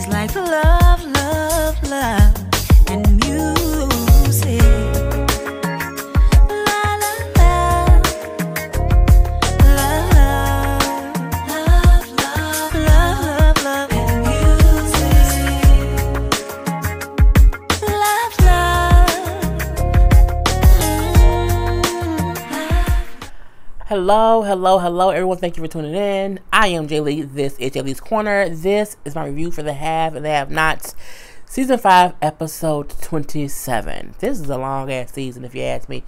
like love, love, love, and music. La la la, love, love, love, love, love, and music. Love, love. Hello, everyone. Thank you for tuning in. I am Jay Lee. This is Jay Lee's Corner. This is my review for the have and the have nots. Season 5, episode 27. This is a long ass season, if you ask me.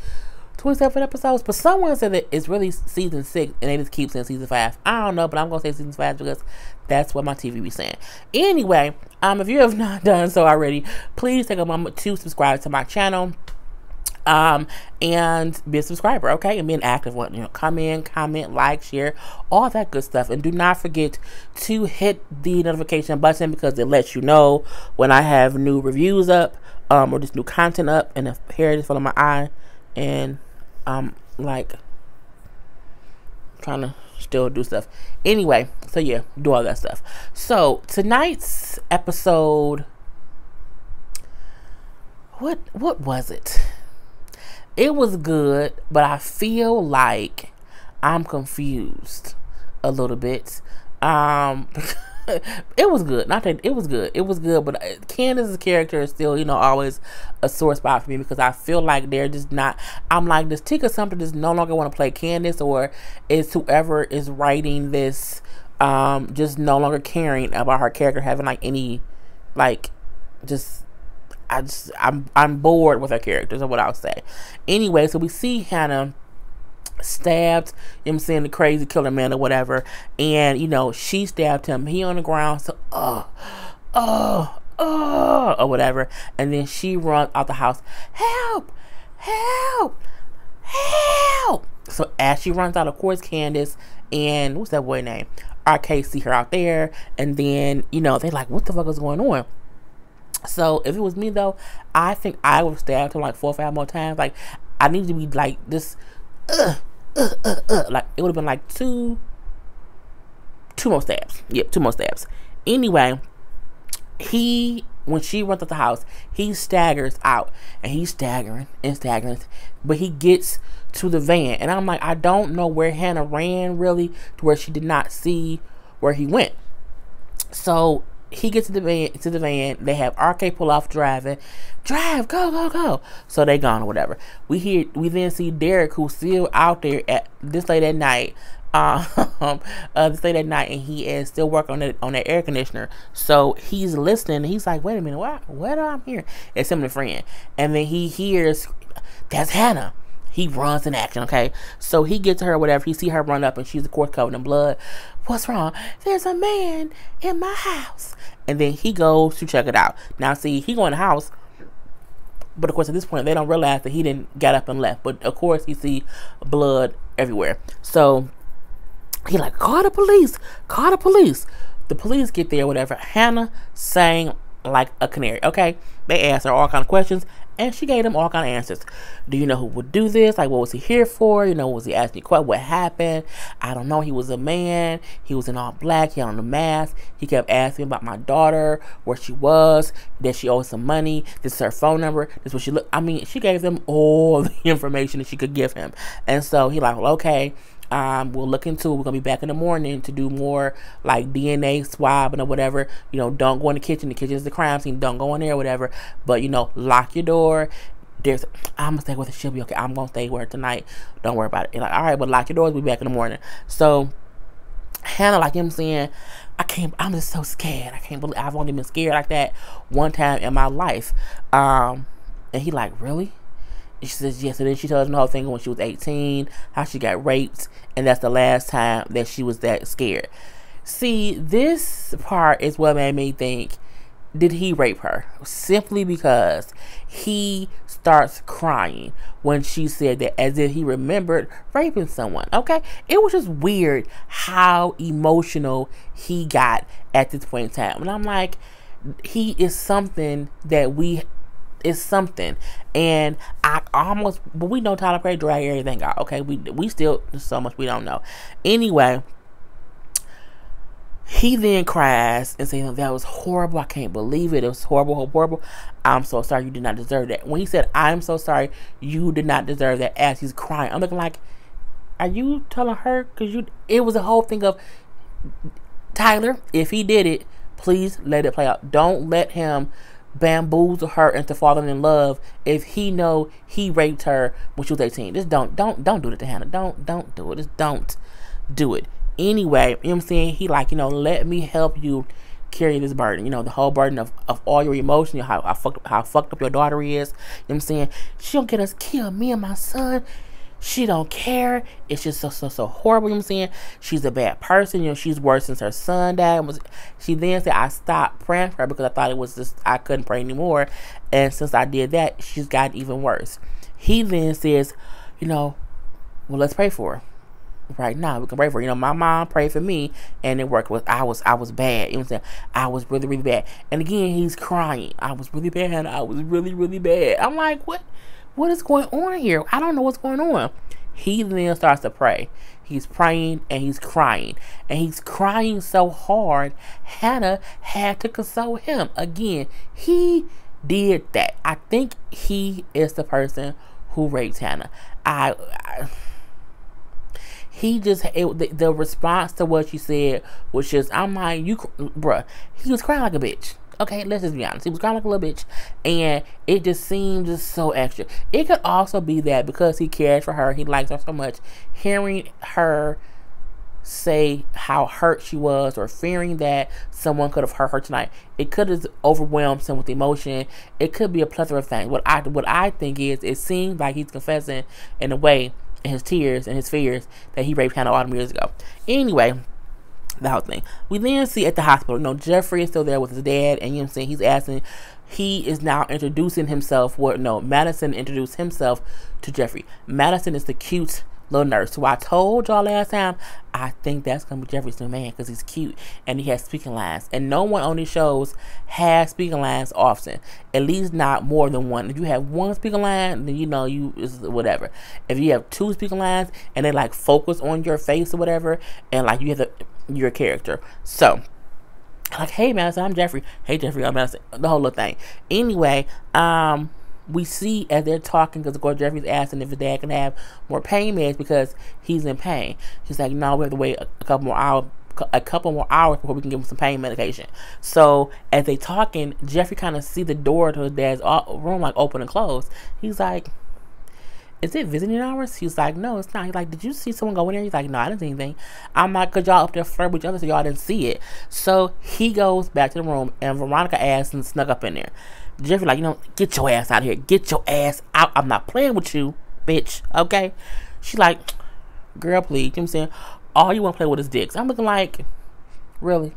27 episodes, but someone said that it's really season 6 and they just keep saying season 5. I don't know, but I'm gonna say season 5 because that's what my TV be saying. Anyway, if you have not done so already, please take a moment to subscribe to my channel. And be a subscriber, okay, and be an active one. Come in, comment, like, share, all that good stuff, and do not forget to hit the notification button because it lets you know when I have new reviews up, or just new content up. And the hair is filling my eye, and I'm like trying to still do stuff. Anyway, so yeah, do all that stuff. So tonight's episode, what was it? It was good, but I feel like I'm confused a little bit. It was good. Not that it was good. It was good, but Candace's character is still, always a sore spot for me because I feel like they're just not. I'm like, does Tika Sumpter just no longer want to play Candace, or is whoever is writing this just no longer caring about her character having any I'm bored with her characters, is what I'll say. Anyway, so we see Hannah stabbed, the crazy killer man or whatever, and she stabbed him. He on the ground, so or whatever, and then she runs out the house. Help! Help! Help! So as she runs out, of course, Candace and what's that boy name? RK see her out there, and then they like, what the fuck is going on? So if it was me though, I think I would have stabbed him like 4 or 5 more times. Like I need to be like this, like it would have been like two more stabs. Yep, 2 more stabs. Anyway, when she runs out the house, he staggers out, and he's staggering, but he gets to the van, and I'm like, I don't know where Hannah ran really, to where she did not see where he went. So he gets to the van. They have RK pull off driving. Drive, go. So they gone or whatever. We then see Derek, who's still out there at this late at night. And he is still working on that air conditioner. So he's listening. He's like, wait a minute, what am I hearing? It's him and a friend. And then he hears, that's Hannah. He runs in action, okay? So he gets to her, whatever. He see her run up, and she's, of course, covered in blood. What's wrong? There's a man in my house. And then he goes to check it out. Now, see, he go in the house, but, of course, at this point, they don't realize that he didn't get up and left. But, of course, he see blood everywhere. So he like, call the police. The police get there, whatever. Hannah sang like a canary, okay? They asked her all kind of questions, and she gave them all kind of answers. Do you know who would do this? Like, what was he here for? Was he asking what happened? I don't know. He was a man. He was in all black. He had on the mask. He kept asking about my daughter, where she was, that she owed some money. This is her phone number. This is what she looked. I mean, she gave them all the information that she could give him. And so he like, well, okay. We'll look into it. We're going to be back in the morning to do more like DNA swab and whatever. Don't go in the kitchen. The kitchen is the crime scene. Don't go in there or whatever. But, lock your door. I'm going to stay with her. She'll be okay. I'm going to stay with her tonight. Don't worry about it. And like, all right, but lock your doors. We'll be back in the morning. So Hannah, like him saying, I'm just so scared. I can't believe I've only been scared like that one time in my life. And he like, really? She says yes, and then she tells him the whole thing when she was 18, how she got raped, and that's the last time that she was that scared. See, this part is what made me think, did he rape her? Simply because he starts crying when she said that, as if he remembered raping someone, okay? It was just weird how emotional he got at this point in time. And I'm like, he is something that is something. And but we know Tyler Perry drag everything out, okay? We still, so much we don't know. Anyway, He then cries and says, that was horrible. I can't believe it. It was horrible, horrible. I'm so sorry. You did not deserve that. When he said, I'm so sorry, you did not deserve that, as he's crying, I'm looking like, are you telling her? Because it was a whole thing of, Tyler, if he did it, please let it play out. Don't let him bamboozle her into falling in love if he know he raped her when she was 18. Just don't do it to Hannah. Don't do it. Just don't do it. Anyway, you know what I'm saying? He like, let me help you carry this burden. The whole burden of all your emotion, how fucked up your daughter is. You know what I'm saying? She don't get us killed, me and my son. She don't care. It's just so horrible. You know what I'm saying? She's a bad person. She's worse since her son died. She then said, I stopped praying for her because I thought it was just, I couldn't pray anymore. And since I did that, she's gotten even worse. He then says, well, let's pray for her. Right now, we can pray for her. My mom prayed for me and it worked. I was bad. You know what I'm saying? I was really, really bad. And again, he's crying. I was really bad. I was really, really bad. I'm like, what is going on here? I don't know what's going on. He then starts to pray. He's praying and he's crying. And he's crying so hard, Hannah had to console him. Again, he did that. I think he is the person who raped Hannah. The response to what she said was just, I'm like, bruh, he was crying like a bitch. Okay, let's just be honest. He was crying like a little bitch. And it just seemed just so extra. It could also be that because he cares for her, he likes her so much, hearing her say how hurt she was or fearing that someone could have hurt her tonight, it could have overwhelmed him with emotion. It could be a plethora of things. What I think is, it seems like he's confessing in a way, in his tears and his fears, that he raped Hannah all them years ago. Anyway, the whole thing. We then see at the hospital, Jeffrey is still there with his dad, and you know what I'm saying, he is now introducing himself. Madison introduced himself to Jeffrey. Madison is the cute little nurse who I told y'all last time, I think that's going to be Jeffrey's new man because he's cute and he has speaking lines. And no one on these shows has speaking lines often. At least not more than one. If you have one speaking line, then you is whatever. If you have two speaking lines and they like focus on your face or whatever, and like you have your character. So, like, hey Madison, I'm Jeffrey. Hey Jeffrey, I'm Madison. The whole little thing. Anyway, we see as they're talking, because of course Jeffrey's asking if his dad can have more pain meds because he's in pain. He's like, no, we have to wait a couple more hours before we can give him some pain medication. So as they talking, Jeffrey kind of see the door to his dad's room like open and close. He's like, is it visiting hours? He's like, no, it's not. He's like, did you see someone go in there? He's like, no, I didn't see anything. I'm like, cause y'all up there flirting with each other, so y'all didn't see it. So he goes back to the room, and Veronica asks and snuck up in there. Jeffrey like, get your ass out of here. Get your ass out. I'm not playing with you, bitch. Okay? She like, girl, please. You know what I'm saying? All you want to play with is dicks. I'm looking like, really?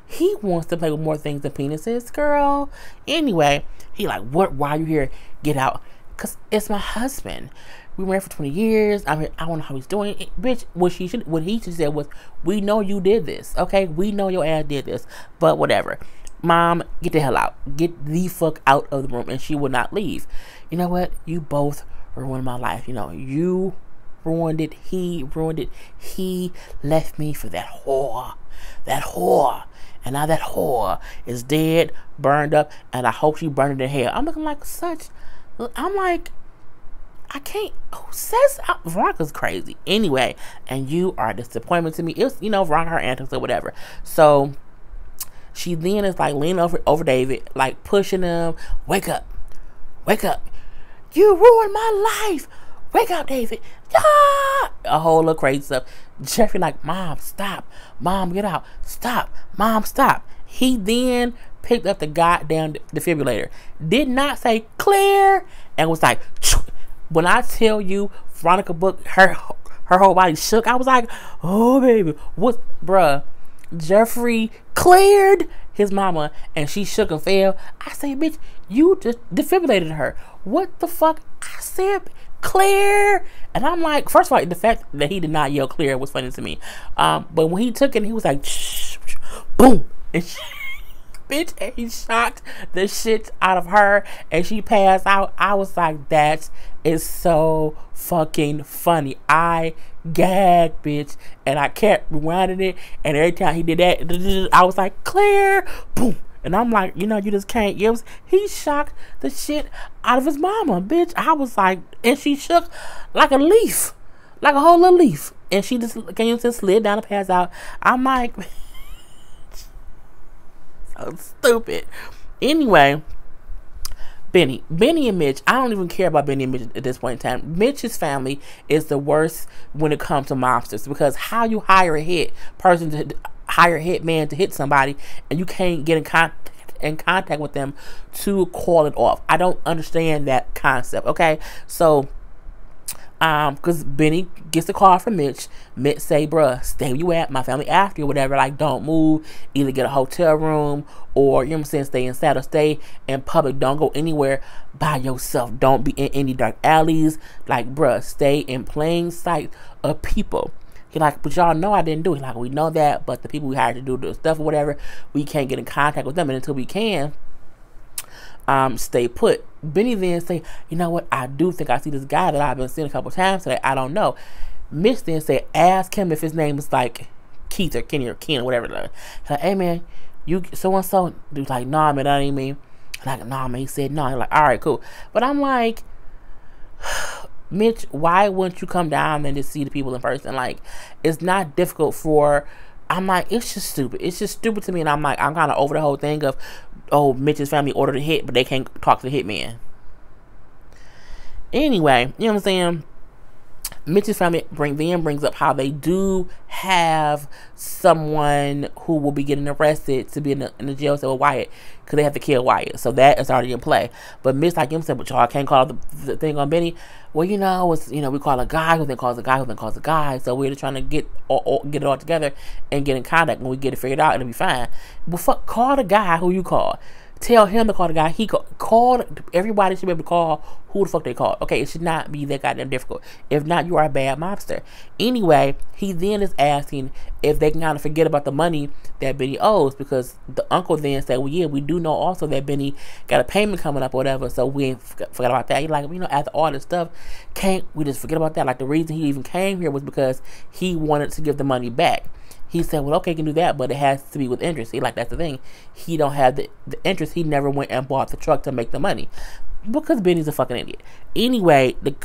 He wants to play with more things than penises, girl. Anyway, he like, what? Why are you here? Get out. Because it's my husband. We were married for 20 years. I don't know how he's doing it. Bitch, what he should say was, we know you did this. Okay? We know your ass did this. But whatever. Mom, get the hell out. Get the fuck out of the room. And she would not leave. You know what? You both ruined my life. You ruined it. He ruined it. He left me for that whore. That whore. And now that whore is dead, burned up, and I hope she burned it in hell. I'm looking like such. I'm like, I can't. Who says Veronica's crazy? Anyway, and you are a disappointment to me. It was, Veronica, her antics or whatever. So she then is like leaning over David, like pushing him. Wake up. Wake up. You ruined my life. Wake up, David. Yeah! A whole little crazy stuff. Jeffrey like, Mom, stop. Mom, get out. Stop. Mom, stop. He then picked up the goddamn defibrillator. Did not say clear. And was like, when I tell you Veronica Book, her whole body shook. I was like, oh, baby. What, bruh? Jeffrey cleared his mama and she shook and fell. I said, bitch, you just defibrillated her. What the fuck? I said, clear. And I'm like, first of all, the fact that he did not yell clear was funny to me. But when he took it, he was like, shh, boom. And bitch, and he shocked the shit out of her and she passed out. I was like, that is so fucking funny. I gagged, bitch, and I kept rewinding it. And every time he did that, I was like, clear, boom. And I'm like, you just can't. He shocked the shit out of his mama, bitch. I was like, and she shook like a leaf, like a whole little leaf. And she just slid down the pass out. I'm like, so stupid. Anyway, Benny and Mitch, I don't even care about Benny and Mitch at this point in time. Mitch's family is the worst when it comes to mobsters, because how you hire a hitman to hit somebody and you can't get in contact with them to call it off. I don't understand that concept. Okay, so because Benny gets a call from Mitch. Mitch say, bruh, stay where you at, my family after you, whatever, like, don't move, either get a hotel room, or, stay inside, or stay in public, don't go anywhere by yourself, don't be in any dark alleys, like, bruh, stay in plain sight of people. He like, but y'all know I didn't do it. Like, we know that, but the people we hired to do the stuff or whatever, we can't get in contact with them, and until we can, stay put. Benny then say, you know what, I do think I see this guy that I've been seeing a couple times today. I don't know. Mitch then said, ask him if his name is like Keith or Kenny or Ken or whatever. Like, hey man, you so and so. Dude's like, nah man, that ain't me. Like, nah man. He said no. He's like, all right, cool. But I'm like, Mitch, why wouldn't you come down and just see the people in person? Like, it's not difficult for. I'm like, it's just stupid. It's just stupid to me. And I'm like, I'm kind of over the whole thing of, oh, Mitch's family ordered a hit, but they can't talk to the hitman. Anyway, you know what I'm saying? Mitch's family brings up how they do have someone who will be getting arrested to be in the jail cell with Wyatt, because they have to kill Wyatt. So that is already in play. But Mitch like him said, but y'all can't call the thing on Benny. Well, it's, we call a guy who then calls a guy who then calls a guy. So we're just trying to get it all together and get in contact. When we get it figured out, it'll be fine. But fuck, call the guy who you call. Tell him to call the guy. He called. Everybody should be able to call who the fuck they call. Okay, it should not be that goddamn difficult. If not, you are a bad mobster. Anyway, he then is asking if they can kind of forget about the money that Benny owes, because the uncle then said, well, yeah, we do know also that Benny got a payment coming up or whatever, so we ain't forgot about that. He's like, after all this stuff, can't we just forget about that? Like, the reason he even came here was because he wanted to give the money back. He said, well, okay, you can do that, but it has to be with interest. He like, that's the thing. He don't have the interest. He never went and bought the truck to make the money, because Benny's a fucking idiot. Anyway, the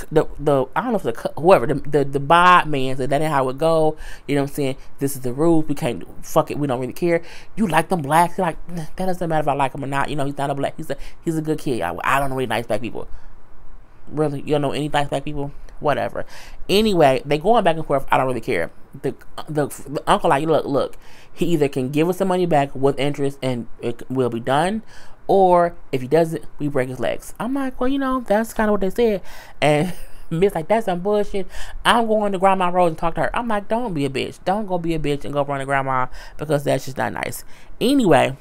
I don't know if the bond man said that ain't how it go. You know what I'm saying? This is the rules. We can't fuck it. We don't really care. You like them blacks? He's like, that doesn't matter if I like him or not. He's not a black. He's a good kid. I don't know any nice black people. Really, you don't know any nice black people? Whatever. Anyway, they going back and forth. I don't really care. The uncle like, look, he either can give us the money back with interest and it will be done, or if he doesn't, we break his legs. I'm like, well, that's kind of what they said. And Miss like, that's some bullshit. I'm going to Grandma Rose and talk to her. I'm like, don't be a bitch. Don't go be a bitch and go run to Grandma, because that's just not nice. Anyway,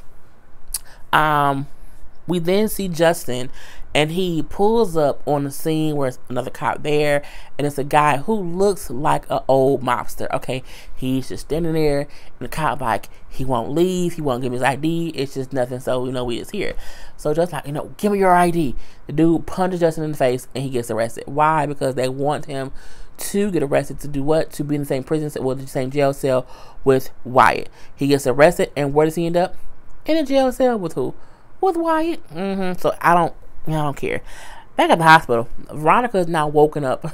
we then see Justin, and he pulls up on the scene where it's another cop there, and it's a guy who looks like an old mobster. Okay, he's just standing there, and the cop like, he won't leave, he won't give me his ID, it's just nothing, so we just here. So just like, give me your ID. The dude punches Justin in the face, and he gets arrested. Why? Because they want him to get arrested to do what? To be in the same prison, the same jail cell with Wyatt. He gets arrested, and where does he end up? In a jail cell with who? With Wyatt. So I don't care. Back at the hospital, Veronica is now woken up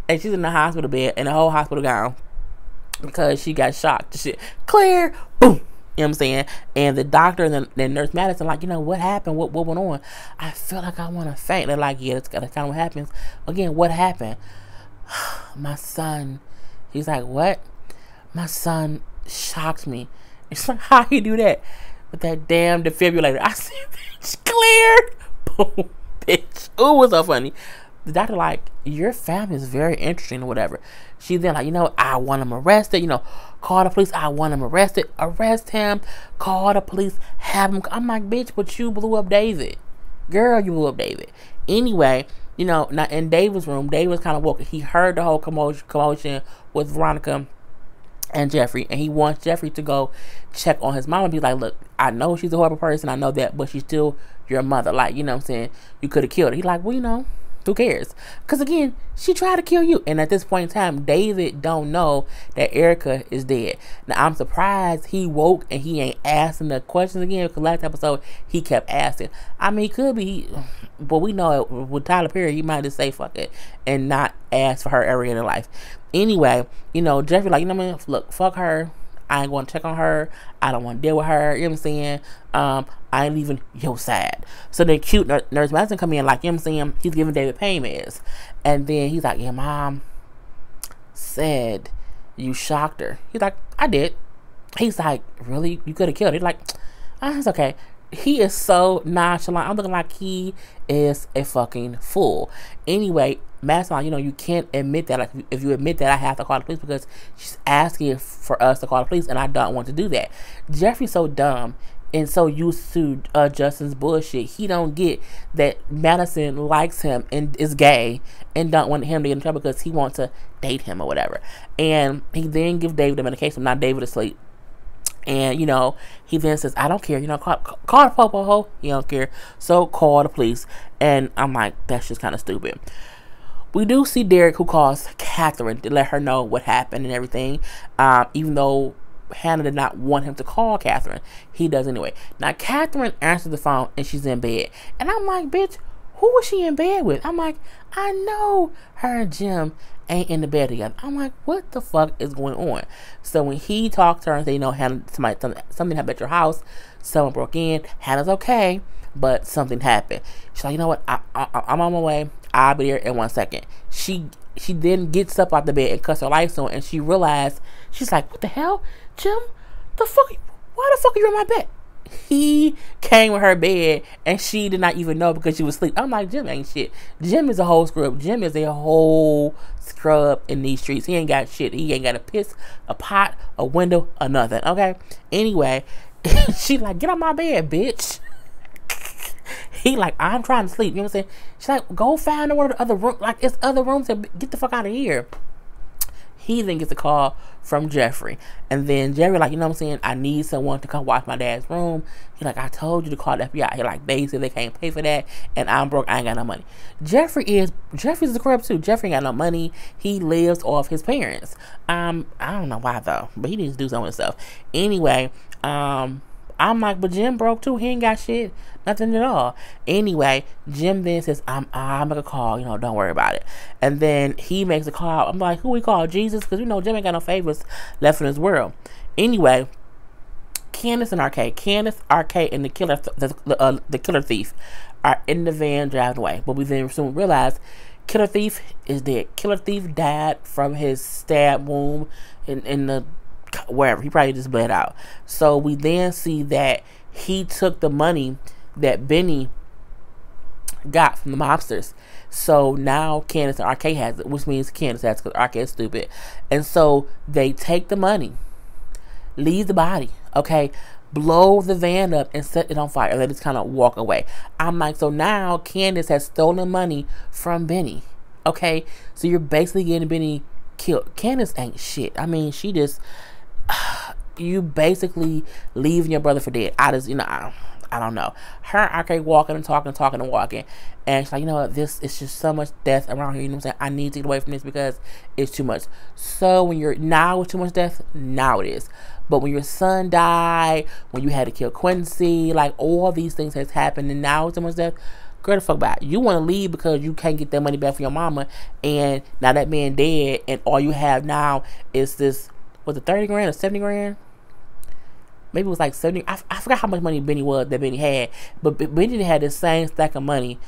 and she's in the hospital bed in a whole hospital gown because she got shocked. Shit, clear, boom. You know what I'm saying? And the doctor and the nurse Madison like, what happened? What went on? I feel like I want to faint. They're like, yeah, that's kind of what happens. Again, what happened? My son. He's like, what? My son shocked me. It's like, how he do that? With that damn defibrillator. I said, bitch, cleared. Boom, bitch. Ooh, what's so funny? The doctor like, your family is very interesting or whatever. She then like, I want him arrested. Call the police. I want him arrested. Arrest him. Call the police. Have him. I'm like, bitch, but you blew up David. Girl, you blew up David. Anyway, now in David's room, David was kind of woke. He heard the whole commotion with Veronica and Jeffrey, and he wants Jeffrey to go check on his mom and be like, look, I know she's a horrible person, I know that, but she's still your mother. Like, you know what I'm saying? You could have killed her. He's like, well, Who cares? Because again, she tried to kill you. And at this point in time, David don't know that Erica is dead. Now, I'm surprised he woke and he ain't asking the questions again. Because last episode, he kept asking. I mean, it could be, but we know with Tyler Perry, he might just say fuck it and not ask for her ever in her life. Anyway, Jeffrey like, look, fuck her. I ain't going to check on her. I don't want to deal with her. You know what I'm saying? I ain't leaving your side. So then cute Nurse Madison come in like, you know what I'm saying? He's giving David pain meds. And then he's like, yeah, Mom said you shocked her. He's like, I did. He's like, really? You could have killed her? He's like, it's okay. He is so nonchalant. I'm looking like he is a fucking fool. Anyway, Madison, you can't admit that. Like, if you admit that, I have to call the police because she's asking for us to call the police, and I don't want to do that. Jeffrey's so dumb and so used to Justin's bullshit. He don't get that Madison likes him and is gay and don't want him to get in trouble because he wants to date him or whatever. And he then gives David the medication. Now David is asleep. And, he then says, I don't care. Call the popo. He don't care. So call the police. And I'm like, that's just kind of stupid. We do see Derek, who calls Catherine to let her know what happened and everything. Even though Hannah did not want him to call Catherine, he does anyway. Now, Catherine answers the phone and she's in bed. And I'm like, bitch, who was she in bed with? I'm like, I know her and Jim ain't in the bed together. I'm like, what the fuck is going on? So when he talked to her and said, Hannah, something happened at your house, someone broke in, Hannah's okay, but something happened. She's like, you know what? I'm on my way. I'll be there in 1 second. She then gets up out the bed and cuts her lights on, and she realized, she's like, what the hell? Jim? Why the fuck are you in my bed? He came with her bed and she did not even know because she was asleep. I'm like, Jim ain't shit. Jim is a whole scrub. Jim is a whole scrub in these streets. He ain't got shit. He ain't got a piss, a pot, a window, or nothing. Okay? Anyway, she like, get on my bed, bitch. He like, I'm trying to sleep. You know what I'm saying? She's like, go find one of the other rooms. Like, it's other rooms. Get the fuck out of here. He then gets a call from Jeffrey. And then Jeffrey like, you know what I'm saying? I need someone to come watch my dad's room. He like, I told you to call the FBI. He like, they said they can't pay for that. And I'm broke. I ain't got no money. Jeffrey's a corrupt too. Jeffrey ain't got no money. He lives off his parents. I don't know why though. But he needs to do some of himself. Anyway, I'm like, but Jim broke too. He ain't got shit. Nothing at all. Anyway, Jim then says, I'm gonna call, don't worry about it. And then he makes a call. I'm like, who we call? Jesus? Because Jim ain't got no favors left in this world. Anyway, Candace and RK. Candace, RK, and the killer thief are in the van driving away. But we then soon realize killer thief is dead. Killer thief died from his stab wound in the wherever. He probably just bled out. So we then see that he took the money that Benny got from the mobsters. So now Candace and RK has it, which means Candace has it because RK is stupid. And so they take the money, leave the body, okay, blow the van up and set it on fire, and they just kind of walk away. I'm like, so now Candace has stolen money from Benny, okay? So you're basically getting Benny killed. Candace ain't shit. I mean, she just... you basically leaving your brother for dead. I don't know. Her and RK walking and talking and walking. And she's like, this is just so much death around here. You know what I'm saying? I need to get away from this because it's too much. So when you're now with too much death, now it is. But when your son died, when you had to kill Quincy, like all these things has happened and now it's too much death, girl, the fuck back. You want to leave because you can't get that money back from your mama. And now that man dead and all you have now is this, was it 30 grand or 70 grand? Maybe it was like 70. I forgot how much money Benny had. But Benny had the same stack of money.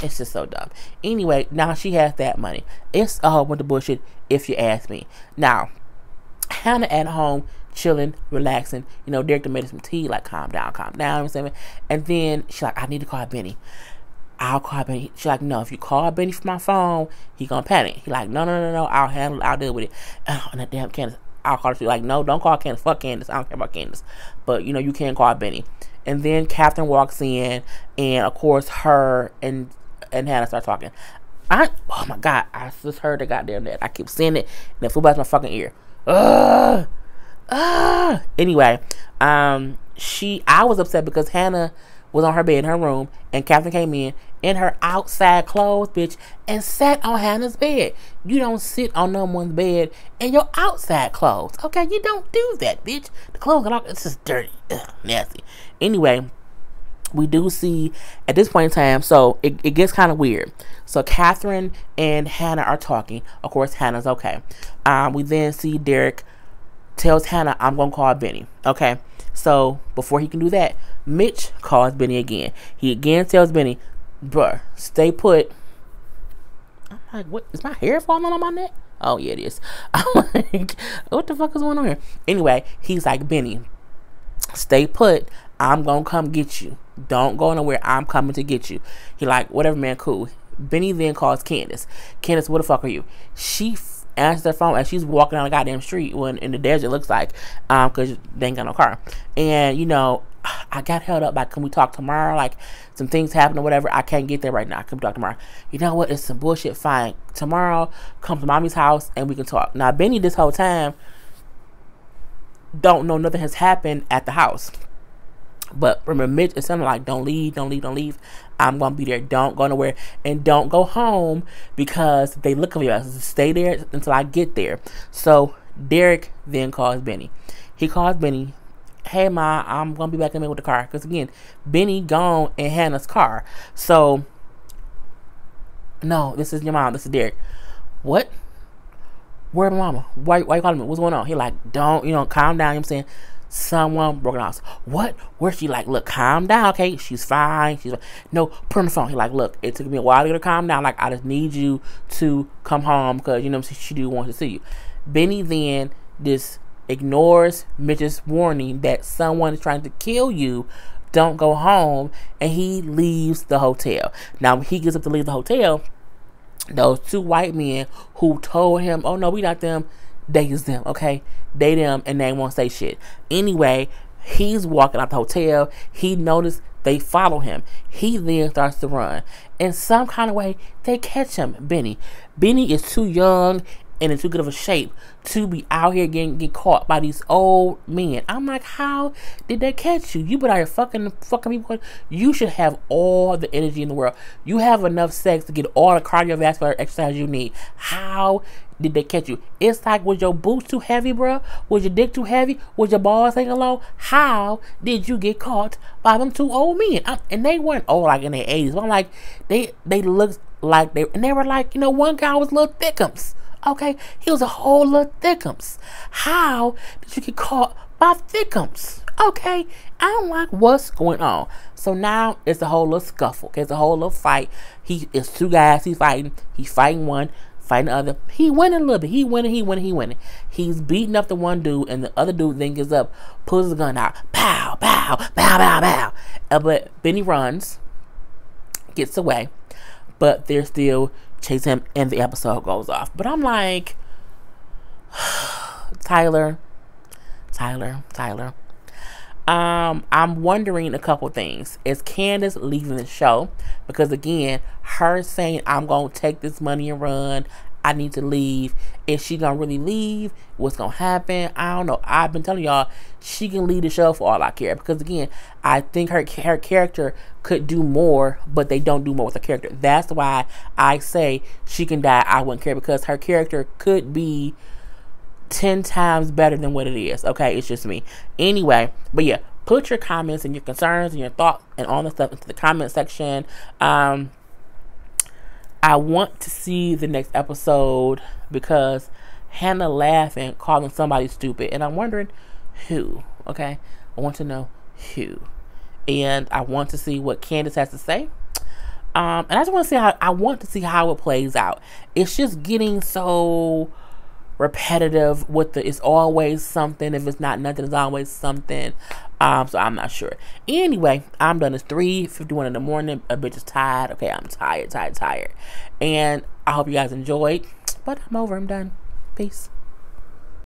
It's just so dumb. Anyway, now she has that money. It's a whole bunch of bullshit, if you ask me. Now, Hannah at home, chilling, relaxing. Derek made some tea, like, calm down. You know what I'm saying? And then she's like, I need to call Benny. I'll call Benny. She's like, no, if you call Benny from my phone, he gonna panic. He like, no, I'll handle it. I'll deal with it. And that damn Candace. I'll call her. She's like, no, don't call Candace. Fuck Candace. I don't care about Candace. But, you can call Benny. And then Catherine walks in. And, of course, her and Hannah start talking. Oh, my God. I just heard the goddamn that. I keep seeing it. And it flew past my fucking ear. Anyway, I was upset because Hannah was on her bed in her room, and Catherine came in her outside clothes, bitch, and sat on Hannah's bed. You don't sit on no one's bed in your outside clothes, okay? You don't do that, bitch. The clothes are all, it's just dirty. Ugh, nasty. Anyway, we do see at this point in time, so it gets kind of weird. So Catherine and Hannah are talking. Of course, Hannah's okay. We then see Derek tells Hannah, I'm going to call Benny. Okay. So before he can do that, Mitch calls Benny again. He again tells Benny, bruh, stay put. I'm like, what? Is my hair falling on my neck? Oh, yeah, it is. I'm like, what the fuck is going on here? Anyway, he's like, Benny, stay put. I'm going to come get you. Don't go nowhere. I'm coming to get you. He like, whatever, man, cool. Benny then calls Candace. Candace, what the fuck are you? She answers the phone as she's walking down the goddamn street when in the desert, it looks like, because they ain't got no car. And, you know, I got held up by, can we talk tomorrow? Like, some things happen or whatever. I can't get there right now. Can we talk tomorrow? You know what? It's some bullshit. Fine. Tomorrow, come to mommy's house and we can talk. Now, Benny this whole time don't know nothing has happened at the house. But remember, Mitch is something like, don't leave, don't leave, don't leave. I'm going to be there. Don't go nowhere. And don't go home because they look for you. Stay there until I get there. So Derek then calls Benny. He calls Benny. Hey, Ma, I'm going to be back in a minute with the car. Because, again, Benny gone in Hannah's car. So, no, this is your mom. This is Derek. What? Where's my mama? Why you calling me? What's going on? He like, don't, calm down. You know what I'm saying? Someone broke in the house. What? Where's she? Like, look, calm down, okay? She's fine. She's fine. No, put her on the phone. He like, look, it took me a while to get her calm down. Like, I just need you to come home because, she do want to see you. Benny then just ignores Mitch's warning that someone is trying to kill you. Don't go home. And he leaves the hotel. Now, when he gets up to leave the hotel, those two white men who told him, oh, no, we not them, they is them, okay? They them, and they won't say shit. Anyway, he's walking out the hotel. He noticed they follow him. He then starts to run. In some kind of way, they catch him, Benny. Benny is too young and in too good of a shape to be out here getting caught by these old men. I'm like, how did they catch you? You been out here fucking people. You should have all the energy in the world. You have enough sex to get all the cardiovascular exercise you need. How did they catch you? It's like, was your boots too heavy, bro? Was your dick too heavy? Was your balls hanging low? How did you get caught by them two old men? And they weren't old, like in their 80s. But I'm like, they looked like they were like, one guy was little thickums. Okay, he was a whole little thickums. How did you get caught by thickums? Okay, I'm like, what's going on? So now it's a whole little scuffle. Okay, it's a whole little fight. It's two guys. He's fighting. He's fighting one, fighting the other. He winning a little bit. He winning. He's beating up the one dude, and the other dude then gets up, pulls the gun out. Pow, pow, pow, pow, pow. But Benny runs, gets away, but they're still chase him, and the episode goes off. But I'm like, Tyler. I'm wondering a couple things. Is Candace leaving the show? Because again, her saying, I'm gonna take this money and run, I need to leave. Is she gonna really leave? What's gonna happen? I don't know. I've been telling y'all, she can leave the show for all I care. Because again, I think her character could do more, but they don't do more with her character. That's why I say she can die. I wouldn't care, because her character could be 10 times better than what it is. Okay, it's just me. Anyway, but yeah, put your comments and your concerns and your thoughts and all the stuff into the comment section. I want to see the next episode because Hannah laughing, calling somebody stupid, and I'm wondering who. Okay, I want to know who, and I want to see what Candace has to say. And I just want to see how it plays out. It's just getting so repetitive with it's always something. If it's not nothing, it's always something. So I'm not sure. Anyway, I'm done. It's 3:51 in the morning. A bitch is tired. Okay, I'm tired. And I hope you guys enjoyed. But I'm over. I'm done. Peace.